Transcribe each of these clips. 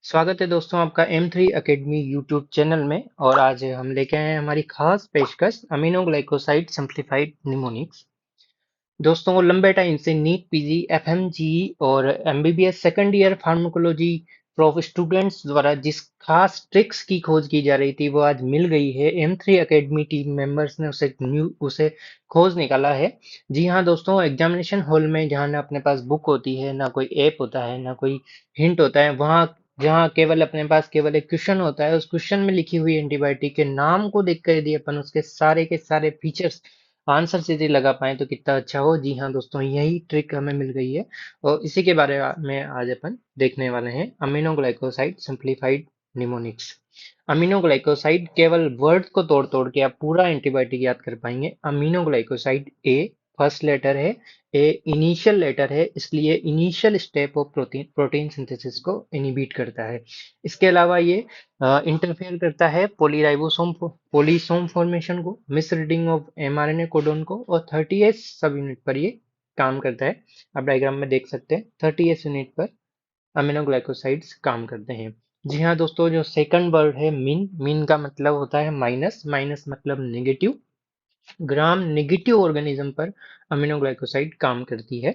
स्वागत है दोस्तों आपका M3 एकेडमी यूट्यूब चैनल में। और आज हम लेके आए हैं हमारी खास पेशकश अमीनो ग्लाइकोसाइड सिंप्लीफाइड निमोनिक्स। दोस्तों, लंबे टाइम से नीट पीजी एफएमजीई और MBBS second year pharmacology prof students द्वारा जिस खास ट्रिक्स की खोज की जा रही थी वो आज मिल गई है। M3 एकेडमी टीम मेंबर्स ने उसे खोज निकाला है। जी हाँ दोस्तों, एग्जामिनेशन हॉल में जहाँ ना अपने पास बुक होती है, ना कोई ऐप होता है, ना कोई हिंट होता है, वहाँ जहाँ केवल अपने पास केवल एक क्वेश्चन होता है, उस क्वेश्चन में लिखी हुई एंटीबायोटिक के नाम को देख कर यदि अपन उसके सारे के सारे फीचर्स आंसर से यदि लगा पाए तो कितना अच्छा हो। जी हाँ दोस्तों, यही ट्रिक हमें मिल गई है और इसी के बारे में आज अपन देखने वाले हैं। Amino glycoside simplified mnemonics. Amino glycoside केवल वर्ड को तोड़ तोड़ के आप पूरा एंटीबायोटिक याद कर पाएंगे। Amino glycoside A first letter है, ए इनिशियल लेटर है, इसलिए initial step of protein protein synthesis को इनिबिट करता है। इसके अलावा ये इंटरफेयर करता है पॉलीसोम फॉर्मेशन को, miss reading of mRNA codon को, और 30s सब यूनिट पर ये काम करता है। आप डायग्राम में देख सकते हैं 30s यूनिट पर अमीनो ग्लाइकोसाइड्स काम करते हैं। जी हाँ दोस्तों, जो सेकंड वर्ड है मीन, मीन का मतलब होता है माइनस, माइनस मतलब नेगेटिव। ग्राम नेगेटिव ऑर्गेनिज्म पर अमीनो ग्लाइकोसाइड काम करती है।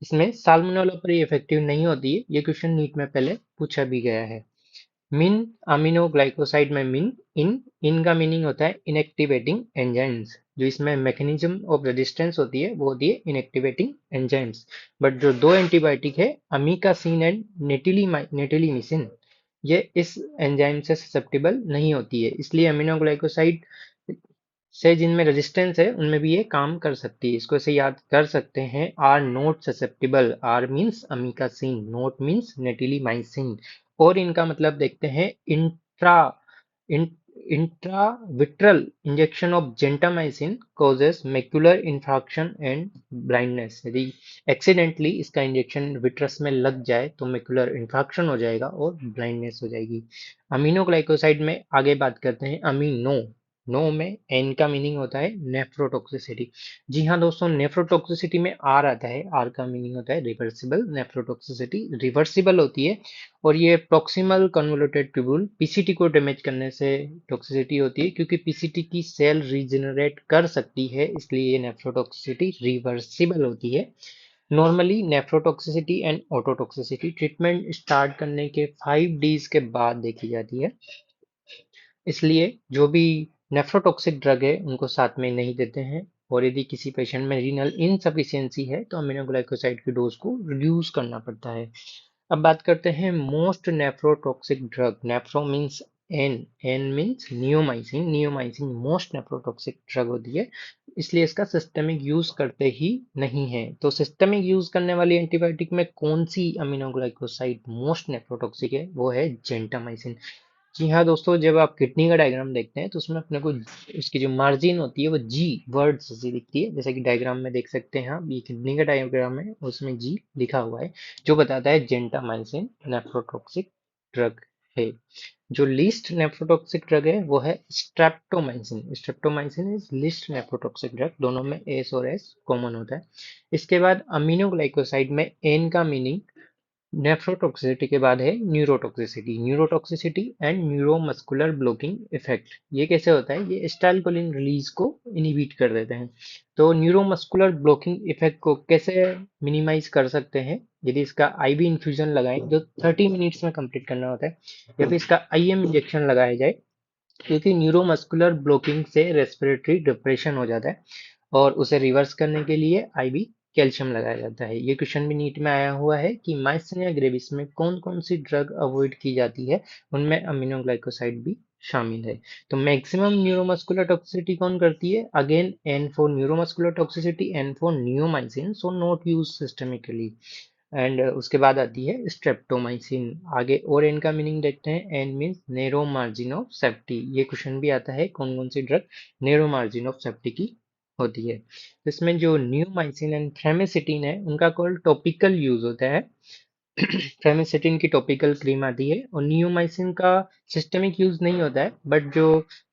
इसमें साल्मोनेला पर ये इफेक्टिव नहीं होती है। ये क्वेश्चन नीट में पहले पूछा भी गया है। मिन अमीनो ग्लाइकोसाइड में मिन, इन का मीनिंग होता है इनएक्टिवेटिंग एंजाइम्स। जो इसमें मैकेनिज्म ऑफ रेजिस्टेंस होती है वो होती है इनएक्टिवेटिंग एंजाइम्स। बट जो दो एंटीबायोटिक है अमीकासिन एंड नेटिलीमिसिन, ये इस एंजाइम से ससेप्टेबल नहीं होती है, इसलिए अमीनो ग्लाइकोसाइड से जिनमें रेजिस्टेंस है उनमें भी ये काम कर सकती है। इसको ऐसे याद कर सकते हैं, R not susceptible. R means amikacin, not means netilmicin. और इनका मतलब देखते हैं, intra intravitreal injection of gentamicin causes macular infarction and blindness. यदि एक्सीडेंटली इसका इंजेक्शन विट्रस में लग जाए तो मैक्युलर इंफ्रैक्शन हो जाएगा और ब्लाइंडनेस हो जाएगी। अमीनो ग्लाइकोसाइड में आगे बात करते हैं अमीनो। नो में एन का मीनिंग होता है नेफ्रोटॉक्सिसिटी। जी हाँ दोस्तों, नेफ्रोटॉक्सिसिटी में आर आता है। आर का मीनिंग होता है रिवर्सिबल। नेफ्रोटॉक्सिसिटी रिवर्सिबल होती है और ये प्रॉक्सिमल कन्वोल्यूटेड ट्यूबुल पीसीटी को डैमेज करने से टॉक्सिसिटी होती है, क्योंकि पीसीटी की सेल रीजनरेट कर सकती है, इसलिए ये नेफ्रोटॉक्सिसिटी रिवर्सिबल होती है। Normally nephrotoxicity and ototoxicity treatment start करने के 5 डेज के बाद देखी जाती है, इसलिए जो भी नेफ्रोटॉक्सिक ड्रग है उनको साथ में नहीं देते हैं। और यदि किसी पेशेंट में रीनल इनसफिशियंसी है तो अमीनोग्लाइकोसाइड की डोज को रिड्यूस करना पड़ता है। अब बात करते हैं most nephrotoxic drug. Nephro means N, N means neomycin. Neomycin most nephrotoxic drug होती है, इसलिए इसका सिस्टेमिक यूज करते ही नहीं है। तो सिस्टेमिक यूज करने वाली एंटीबायोटिक में कौन सी अमीनोग्लाइकोसाइड मोस्ट नेफ्रोटॉक्सिक है? वो है जेंटामाइसिन। जी हाँ दोस्तों, जब आप किडनी का डायग्राम देखते हैं तो उसमें अपने को उसकी जो मार्जिन होती है वो जी वर्ड से दिखती है, जैसे कि डायग्राम में देख सकते हैं आप। ये किडनी का डायग्राम है, उसमें जी लिखा हुआ है, जो बताता है जेंटामाइसिन नेफ्रोटॉक्सिक ड्रग है। जो लीस्ट नेफ्रोटॉक्सिक ड्रग है वो है streptomycin. Streptomycin is least nephrotoxic drug. दोनों में एस और एस कॉमन होता है। इसके बाद अमीनोग्लाइकोसाइड में एन का मीनिंग नेफ्रोटॉक्सिसिटी के बाद है neurotoxicity. Neurotoxicity and neuromuscular blocking effect. ये कैसे होता है? ये एसिटाइलकोलिन रिलीज को इनहिबिट कर देते हैं। तो न्यूरोमस्कुलर ब्लॉकिंग इफेक्ट को कैसे मिनिमाइज कर सकते हैं? यदि इसका आईवी इन्फ्यूजन लगाएं, जो 30 मिनट्स में कंप्लीट करना होता है, या फिर इसका आईएम इंजेक्शन लगाया जाए, क्योंकि न्यूरोमस्कुलर ब्लॉकिंग से रेस्पिरेटरी डिप्रेशन हो जाता है और उसे रिवर्स करने के लिए आईवी कैल्शियम लगाया जाता है। ये क्वेश्चन भी नीट में आया हुआ है कि माइस्थेनिया ग्रेविस में कौन कौन सी ड्रग अवॉइड की जाती है, उनमें अमीनोग्लाइकोसाइड भी शामिल है। तो मैक्सिमम न्यूरोमस्कुलर टॉक्सिसिटी कौन करती है? Again N for neuromuscular toxicity, N for neomycin, so not use systemically. And उसके बाद आती है स्ट्रेप्टोमाइसिन। आगे और एन का मीनिंग देखते हैं। N means narrow margin of safety. ये क्वेश्चन भी आता है, कौन कौन सी drug narrow margin of safety की होती है। तो इसमें जो नियोमाइसिन एंड फ्रेमेसिटिन है उनका केवल टॉपिकल यूज होता है। फेमिसिटिन की टॉपिकल क्रीम आती है और नियोमाइसिन का सिस्टमिक यूज नहीं होता है। बट जो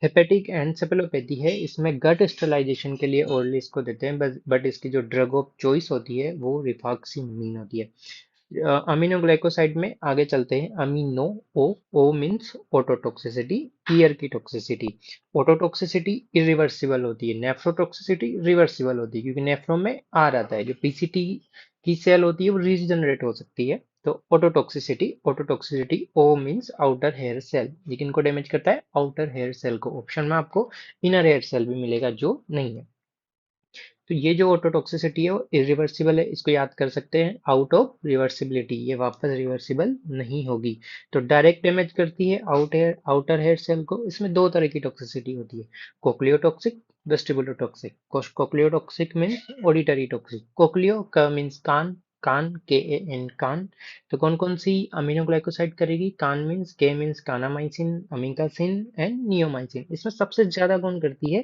हेपेटिक एनसेफेलोपैथी है इसमें गट स्टरलाइजेशन के लिए ओरली इसको देते हैं, बट इसकी जो ड्रग ऑफ चॉइस होती है वो रिफॉक्सिमिन होती है। अमीनोग्लाइकोसाइड में आगे चलते हैं। अमीनो, ओ, ओ मीन्स ऑटोटॉक्सिसिटी, ईयर की टॉक्सिसिटी। ऑटोटॉक्सिसिटी इरिवर्सिबल होती है, नेफ्रोटॉक्सिसिटी रिवर्सिबल होती है, क्योंकि नेफ्रो में आर आता है। जो पीसीटी की सेल होती है वो रीजनरेट हो सकती है। तो ototoxicity, ototoxicity O means outer hair cell, लेकिन इनको डैमेज करता है आउटर हेयर सेल को। ऑप्शन में आपको इनर हेयर सेल भी मिलेगा जो नहीं है। तो ये जो ऑटोटॉक्सिसिटी है वो इरिवर्सिबल है, इसको याद कर सकते हैं आउट ऑफ रिवर्सिबिलिटी, ये वापस रिवर्सिबल नहीं होगी। तो डायरेक्ट डैमेज करती है आउटर हेयर सेल को। इसमें दो तरह की टॉक्सिसिटी होती है, कोक्लियोटॉक्सिक, वेस्टिबुलोटॉक्सिक। कोक्लियोटॉक्सिक मीन्स ऑडिटरी टॉक्सिक, कोक्लियो का मीन्स कान, कान के ए एन कान। तो कौन कौन सी अमीनोग्लाइकोसाइड करेगी? कान मीन्स, के means kanamycin, amikacin and neomycin. इसमें सबसे ज्यादा कौन करती है?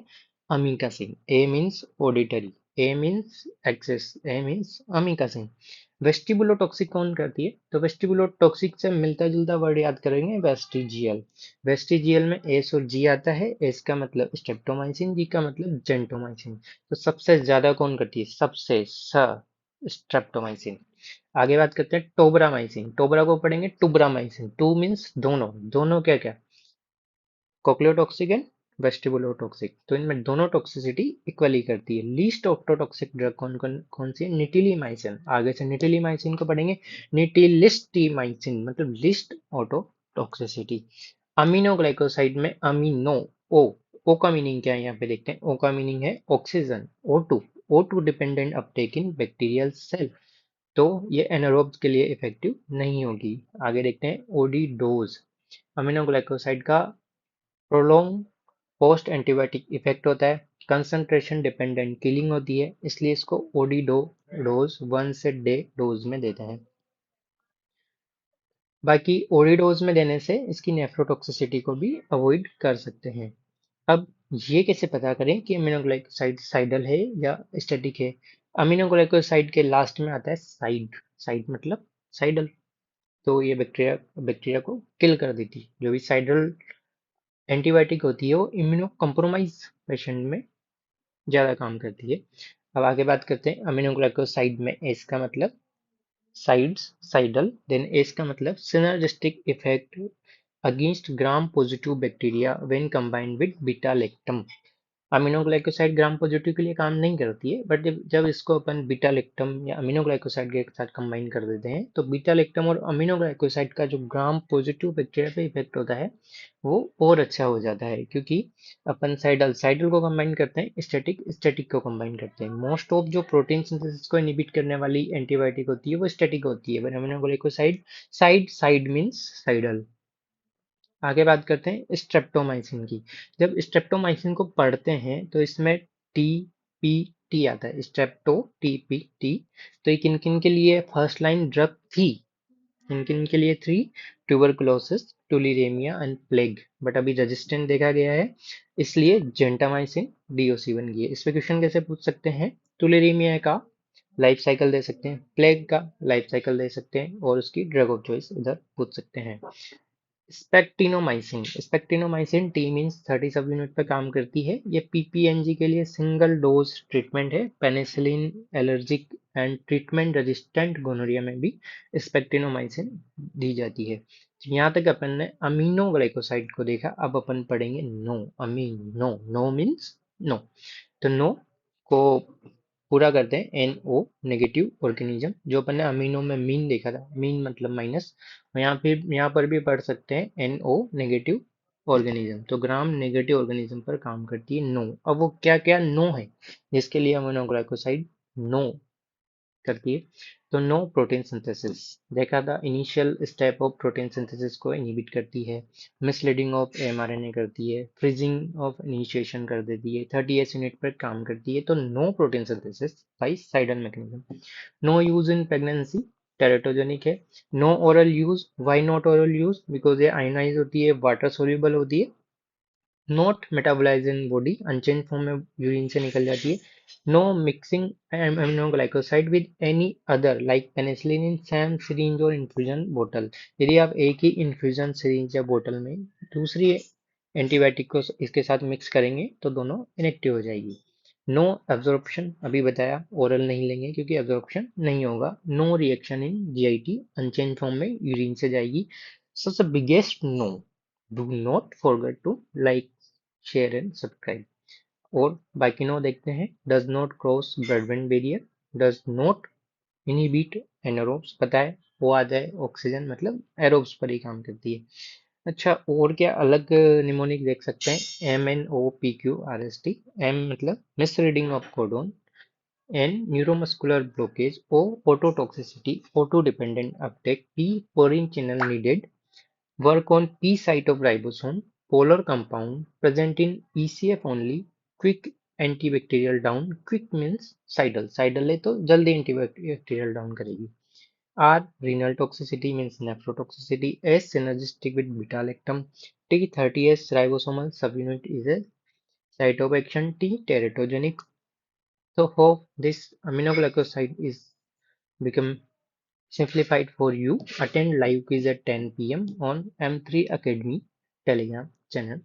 अमीकासिन। ए मीन्स ऑडिटरी, ए मीन्स एक्सेस, ए मीन्स अमीकासिन। वेस्टिबुलोटॉक्सिक कौन करती है? तो वेस्टिबुलोटॉक्सिक से मिलता जुलता वर्ड याद करेंगे, वेस्टिजियल। वेस्टिजियल में एस और जी आता है, एस का मतलब स्ट्रेप्टोमाइसिन, जी का मतलब जेंटोमाइसिन। तो सबसे ज्यादा कौन करती है? सबसे स स्ट्रेप्टोमाइसिन। आगे बात करते हैं टोब्रामाइसिन। टोब्रा को पढ़ेंगे टुब्रामाइसिन। टू मीन्स दोनों, दोनों क्या क्या? कोक्लियोटॉक्सिक एंड वेस्टिबुलोटॉक्सिक। तो इनमें दोनों टॉक्सिसिटी इक्वली करती है। लीस्ट ऑटोटॉक्सिक ड्रग कौन कौन कौन सी है? निटिलीमाइसिन। आगे से निटिलीमाइसिन को पढ़ेंगे। निटिलिस्टीमाइसिन मतलब लिस्ट ऑटोटॉक्सिसिटी। अमीनोग्लाइकोसाइड में अमीनो, ओ, ओ का मीनिंग क्या है यहाँ पे देखते हैं। ओ का मीनिंग है oxygen, O2, O2 dependent uptake in bacterial cell. तो ये एनारोब्स के लिए इफेक्टिव नहीं होगी। आगे देखते हैं ओडी डोज। अमीनोग्लाइकोसाइड का प्रोलोंग पोस्ट एंटीबायोटिक इफेक्ट होता है, कंसंट्रेशन डिपेंडेंट किलिंग होती है, इसलिए इसको ओडी डोज 1 डे डोज में देते हैं। बाकी ओडी डोज में देने से इसकी नेफ्रोटॉक्सिसिटी को भी अवॉइड कर सकते हैं। अब ये कैसे पता करें कि अमीनोग्लाइकोसाइड साइडल है या स्टैटिक है? अमीनोग्लाइकोसाइड के लास्ट में आता है साइड। साइड मतलब साइडल। तो ये बैक्टीरिया बैक्टीरिया को किल कर देती है। जो भी साइडल एंटीबायोटिक होती है वो इम्यूनो कम्प्रोमाइज पेशेंट में ज्यादा काम करती है। अब आगे बात करते हैं अमीनोग्लाइकोसाइड में एस का मतलब साइड्स, साइडल। देन एस का मतलब synergistic effect against gram positive bacteria when combined with beta lactam. Aminoglycoside gram positive के लिए काम नहीं करती है, बट जब जब इसको अपन बीटा लैक्टम या अमीनोग्लाइकोसाइड के साथ कंबाइन कर देते हैं तो बीटा लैक्टम और अमीनोग्लाइकोसाइड का जो ग्राम पॉजिटिव बैक्टीरिया पे इफेक्ट होता है वो और अच्छा हो जाता है, क्योंकि अपन साइडल साइडल को कंबाइन करते हैं, स्टैटिक स्टैटिक को कंबाइन करते हैं। मोस्ट ऑफ जो प्रोटीन सिंथेसिस को इनिबिट करने वाली एंटीबायोटिक होती है वो स्टैटिक होती है, but aminoglycoside cide cide means cidal. आगे बात करते हैं स्ट्रेप्टोमाइसिन की। जब स्ट्रेप्टोमाइसिन को पढ़ते हैं तो इसमें टी पी टी आता है, स्ट्रेप्टो टी पी टी। तो ये किन किन के लिए फर्स्ट लाइन ड्रग थी? किन किन के लिए थी? Tuberculosis, tularemia and plague. But अभी रेजिस्टेंट देखा गया है, इसलिए जेंटामाइसिन डीओसी बन गई है। इस पे क्वेश्चन कैसे पूछ सकते हैं? टुलिरेमिया का लाइफ साइकिल दे सकते हैं, प्लेग का लाइफ साइकिल दे सकते हैं, और उसकी ड्रग ऑफ चॉइस इधर पूछ सकते हैं। स्पेक्टिनोमाइसिन। स्पेक्टिनोमाइसिन टी मीन्स 30 सब यूनिट पर काम करती है। ये पीपीएनजी के लिए सिंगल डोज ट्रीटमेंट है। Penicillin allergic and treatment resistant gonorrhoea में भी स्पेक्टिनोमाइसिन दी जाती है। तो यहाँ तक अपन ने अमीनो ग्लाइकोसाइड को देखा। अब अपन पढ़ेंगे no amino. No means no. तो नो को पूरा करते हैं एन ओ नेगेटिव ऑर्गेनिज्म। जो अपन ने अमीनो में मीन देखा था, मीन मतलब माइनस, यहाँ पर भी पढ़ सकते हैं एन ओ नेगेटिव ऑर्गेनिज्म। तो ग्राम नेगेटिव ऑर्गेनिज्म पर काम करती है नो। अब वो क्या क्या नो है जिसके लिए अमीनोग्लाइकोसाइड नो करती है? तो नो प्रोटीन सिंथेसिस देखा था, initial step of protein synthesis को इनहिबिट करती है, मिसलीडिंग ऑफ एमआरएनए करती है, फ्रीजिंग ऑफ इनिशिएशन कर देती है, 30s यूनिट पर काम करती है। तो no protein synthesis by cidal mechanism. No use in pregnancy, teratogenic है। No oral use, why not oral use? Because ये आयनाइज होती है, वाटर सोल्यूबल होती है, not metabolize in body, unchanged form में यूरिन से निकल जाती है। No mixing aminoglycoside with any other like penicillin in same syringe और इन्फ्यूजन बोतल। यदि आप एक ही इन्फ्यूजन सिरिंज या बोतल में दूसरी एंटीबायोटिक को इसके साथ मिक्स करेंगे तो दोनों इनेक्टिव हो जाएगी। नो एब्जॉर्प्शन अभी बताया, ओरल नहीं लेंगे क्योंकि एब्जॉर्प्शन नहीं होगा। No reaction in GIT, unchange form में यूरिन से जाएगी। So the biggest no, do not forget to like, share and subscribe. और बाकी नो देखते हैं। Does not cross blood brain barrier, does not inhibit anaerobes, पता है वो आ जाए ऑक्सीजन मतलब एरोब्स पर ही काम करती है। अच्छा, और क्या अलग निमोनिक देख सकते हैं। MNOPQRST, एम मतलब misreading of codon, N neuromuscular blockage, O ototoxicity auto dependent uptake, P porin channel needed, work on P site of ribosome, polar compound present in ECF only, quick antibacterial down, quick means cidal, cidal है तो जल्दी antibacterial down करेगी। R renal toxicity means nephrotoxicity. S synergistic with beta lactam. T 30S ribosomal subunit is a site of action. T teratogenic. So hope this aminoglycoside is become simplified for you. Attend live quiz at 10 p.m. on M3 Academy Telegram channel.